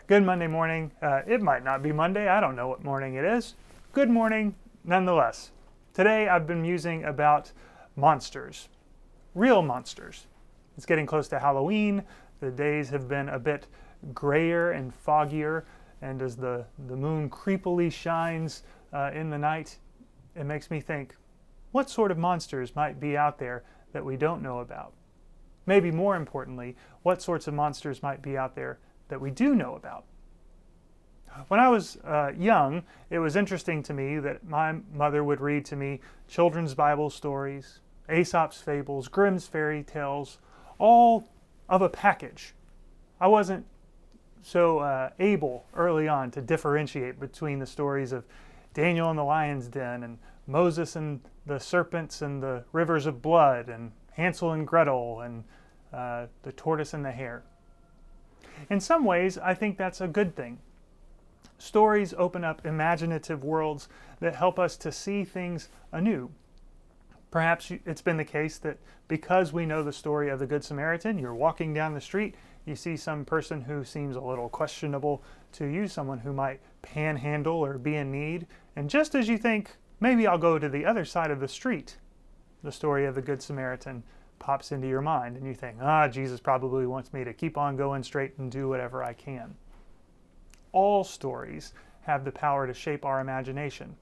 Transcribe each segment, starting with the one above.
Good Monday morning. It might not be Monday. I don't know what morning it is. Good morning, nonetheless. Today I've been musing about monsters, real monsters. It's getting close to Halloween. The days have been a bit grayer and foggier, and as the moon creepily shines in the night, it makes me think, what sort of monsters might be out there that we don't know about? Maybe more importantly, what sorts of monsters might be out there that we do know about? When I was young, it was interesting to me that my mother would read to me children's Bible stories, Aesop's fables, Grimm's fairy tales, all of a package. I wasn't so able early on to differentiate between the stories of Daniel and the lion's den and Moses and the serpents and the rivers of blood and Hansel and Gretel and the tortoise and the hare. In some ways, I think that's a good thing. Stories open up imaginative worlds that help us to see things anew. Perhaps it's been the case that because we know the story of the Good Samaritan, you're walking down the street, you see some person who seems a little questionable to you, someone who might panhandle or be in need, and just as you think, maybe I'll go to the other side of the street, the story of the Good Samaritan pops into your mind, and you think, Jesus probably wants me to keep on going straight and do whatever I can. All stories have the power to shape our imagination,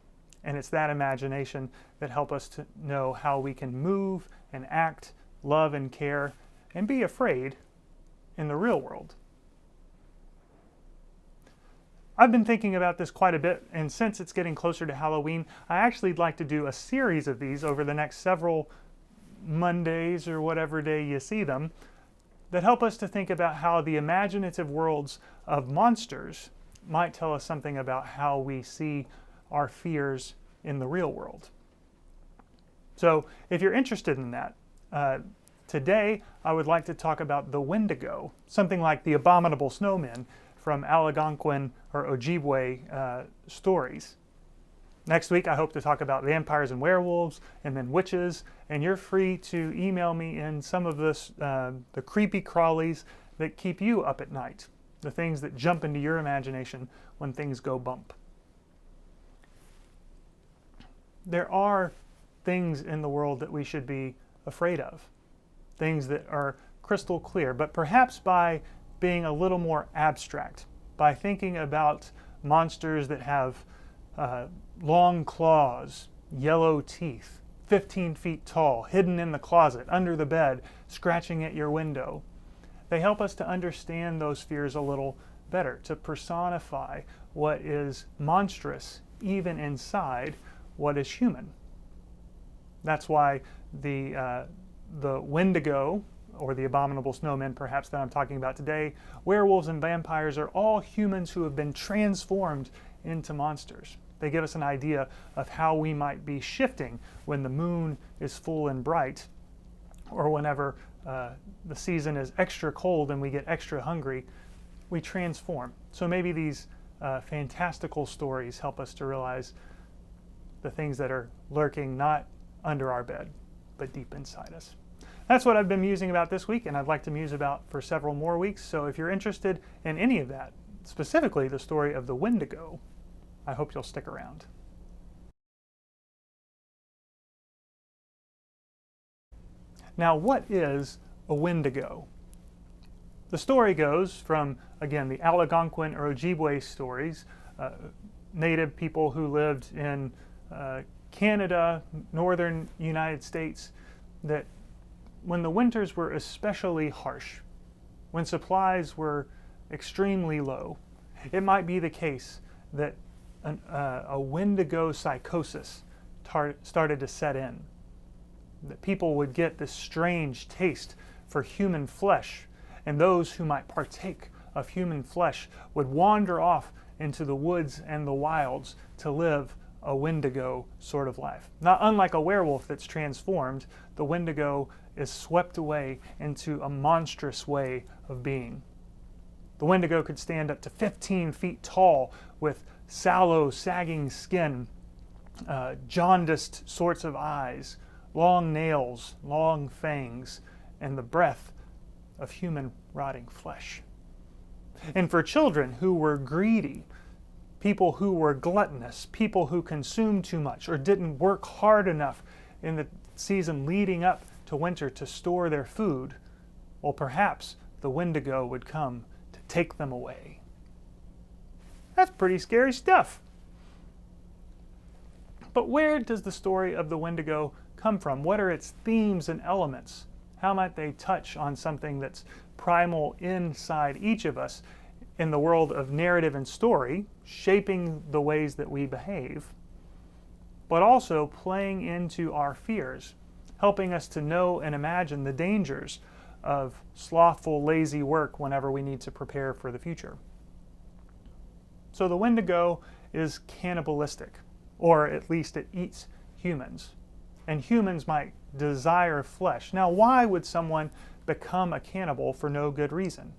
and it's that imagination that helps us to know how we can move and act, love and care, and be afraid in the real world. I've been thinking about this quite a bit, and since it's getting closer to Halloween, I actually would like to do a series of these over the next several Mondays or whatever day you see them that help us to think about how the imaginative worlds of monsters might tell us something about how we see our fears in the real world. So if you're interested in that, today I would like to talk about the Wendigo, something like the abominable snowmen from Algonquin or Ojibwe stories. Next week I hope to talk about vampires and werewolves and then witches, and you're free to email me in some of this, the creepy crawlies that keep you up at night, the things that jump into your imagination when things go bump. There are things in the world that we should be afraid of, things that are crystal clear, but perhaps by being a little more abstract, by thinking about monsters that have long claws, yellow teeth, 15 feet tall, hidden in the closet, under the bed, scratching at your window. They help us to understand those fears a little better, to personify what is monstrous even inside what is human. That's why the Windigo, or the abominable snowmen perhaps that I'm talking about today, werewolves and vampires are all humans who have been transformed into monsters. They give us an idea of how we might be shifting when the moon is full and bright, or whenever the season is extra cold and we get extra hungry, we transform. So maybe these fantastical stories help us to realize the things that are lurking not under our bed, but deep inside us. That's what I've been musing about this week, and I'd like to muse about for several more weeks. So if you're interested in any of that, specifically the story of the Windigo, I hope you'll stick around. Now, what is a Windigo? The story goes from, again, the Algonquin or Ojibwe stories, native people who lived in Canada, northern United States, that when the winters were especially harsh, when supplies were extremely low, it might be the case that a Wendigo psychosis started to set in. That people would get this strange taste for human flesh, and those who might partake of human flesh would wander off into the woods and the wilds to live a Wendigo sort of life. Not unlike a werewolf that's transformed, the Wendigo is swept away into a monstrous way of being. The Wendigo could stand up to 15 feet tall with sallow, sagging skin, jaundiced sorts of eyes, long nails, long fangs, and the breath of human rotting flesh. And for children who were greedy, people who were gluttonous, people who consumed too much or didn't work hard enough in the season leading up to winter to store their food, well, perhaps the Wendigo would come to take them away. That's pretty scary stuff. But where does the story of the Wendigo come from? What are its themes and elements? How might they touch on something that's primal inside each of us in the world of narrative and story, shaping the ways that we behave, but also playing into our fears, helping us to know and imagine the dangers of slothful, lazy work whenever we need to prepare for the future. So the Wendigo is cannibalistic, or at least it eats humans. And humans might desire flesh. Now, why would someone become a cannibal for no good reason?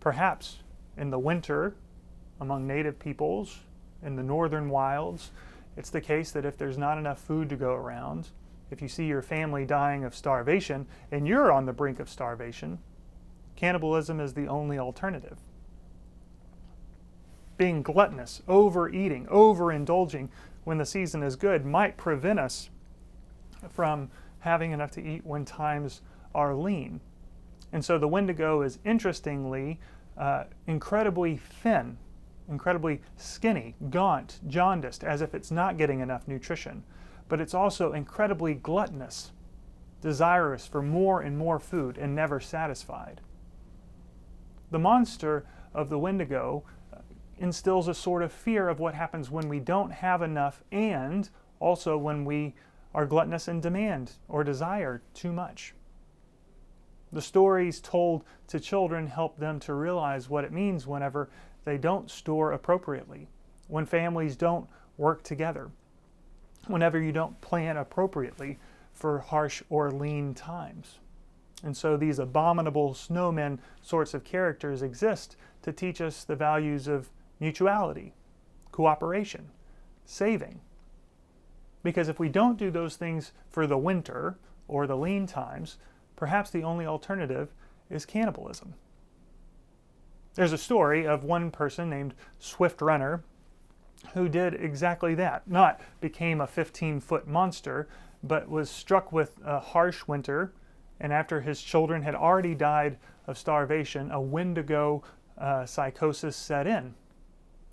Perhaps in the winter, among native peoples, in the northern wilds, it's the case that if there's not enough food to go around, if you see your family dying of starvation and you're on the brink of starvation, cannibalism is the only alternative. Being gluttonous, overeating, overindulging when the season is good might prevent us from having enough to eat when times are lean. And so the Wendigo is interestingly incredibly thin, incredibly skinny, gaunt, jaundiced, as if it's not getting enough nutrition. But it's also incredibly gluttonous, desirous for more and more food and never satisfied. The monster of the Wendigo instills a sort of fear of what happens when we don't have enough, and also when we are gluttonous and demand or desire too much. The stories told to children help them to realize what it means whenever they don't store appropriately, when families don't work together, whenever you don't plan appropriately for harsh or lean times. And so these abominable snowmen sorts of characters exist to teach us the values of mutuality, cooperation, saving. Because if we don't do those things for the winter or the lean times, perhaps the only alternative is cannibalism. There's a story of one person named Swift Runner who did exactly that. Not became a 15-foot monster, but was struck with a harsh winter, and after his children had already died of starvation, a Windigo psychosis set in.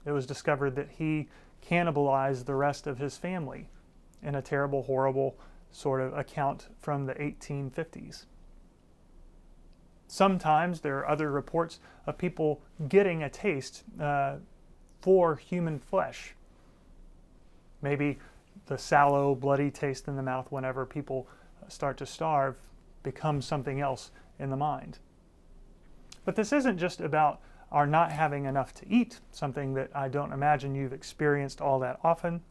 It was discovered that he cannibalized the rest of his family in a terrible, horrible sort of account from the 1850s. Sometimes there are other reports of people getting a taste for human flesh. Maybe the sallow, bloody taste in the mouth whenever people start to starve becomes something else in the mind. But this isn't just about our not having enough to eat, something that I don't imagine you've experienced all that often.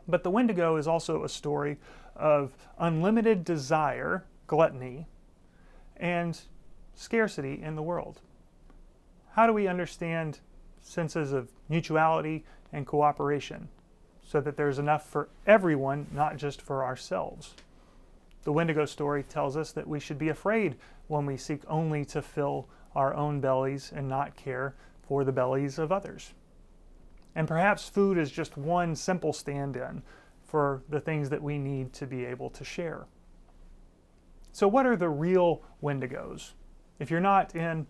But the Wendigo is also a story of unlimited desire, gluttony, and scarcity in the world. How do we understand senses of mutuality and cooperation so that there's enough for everyone, not just for ourselves? The Wendigo story tells us that we should be afraid when we seek only to fill our own bellies and not care for the bellies of others. And perhaps food is just one simple stand-in for the things that we need to be able to share. So what are the real Wendigos? If you're not in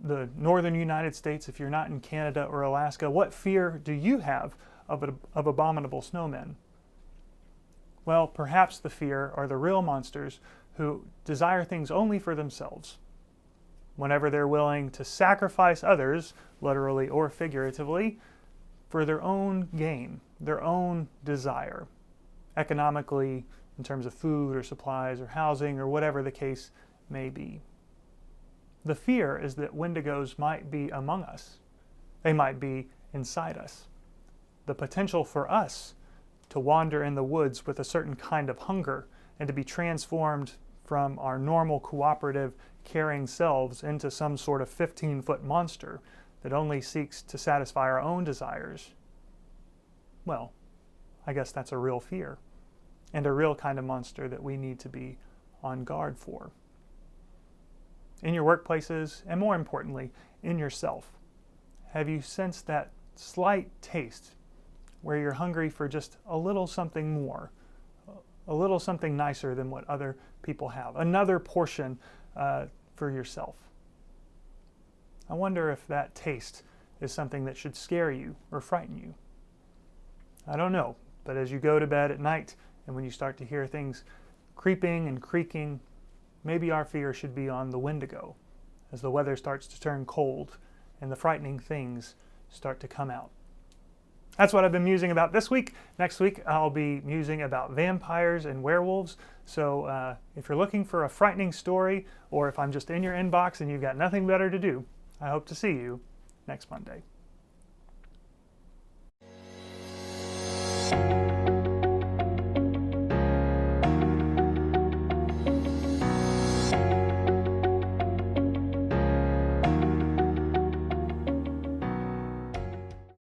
the northern United States, if you're not in Canada or Alaska, what fear do you have of abominable snowmen? Well, perhaps the fear are the real monsters who desire things only for themselves. Whenever they're willing to sacrifice others, literally or figuratively, for their own gain, their own desire, economically, in terms of food or supplies or housing or whatever the case may be. The fear is that Wendigos might be among us. They might be inside us. The potential for us to wander in the woods with a certain kind of hunger and to be transformed from our normal, cooperative, caring selves into some sort of 15-foot monster that only seeks to satisfy our own desires. Well, I guess that's a real fear and a real kind of monster that we need to be on guard for. in your workplaces, and more importantly, in yourself? Have you sensed that slight taste where you're hungry for just a little something more, a little something nicer than what other people have, another portion for yourself? I wonder if that taste is something that should scare you or frighten you. I don't know, but as you go to bed at night and when you start to hear things creeping and creaking, maybe our fear should be on the Wendigo as the weather starts to turn cold and the frightening things start to come out. That's what I've been musing about this week. Next week, I'll be musing about vampires and werewolves. So if you're looking for a frightening story, or if I'm just in your inbox and you've got nothing better to do, I hope to see you next Monday.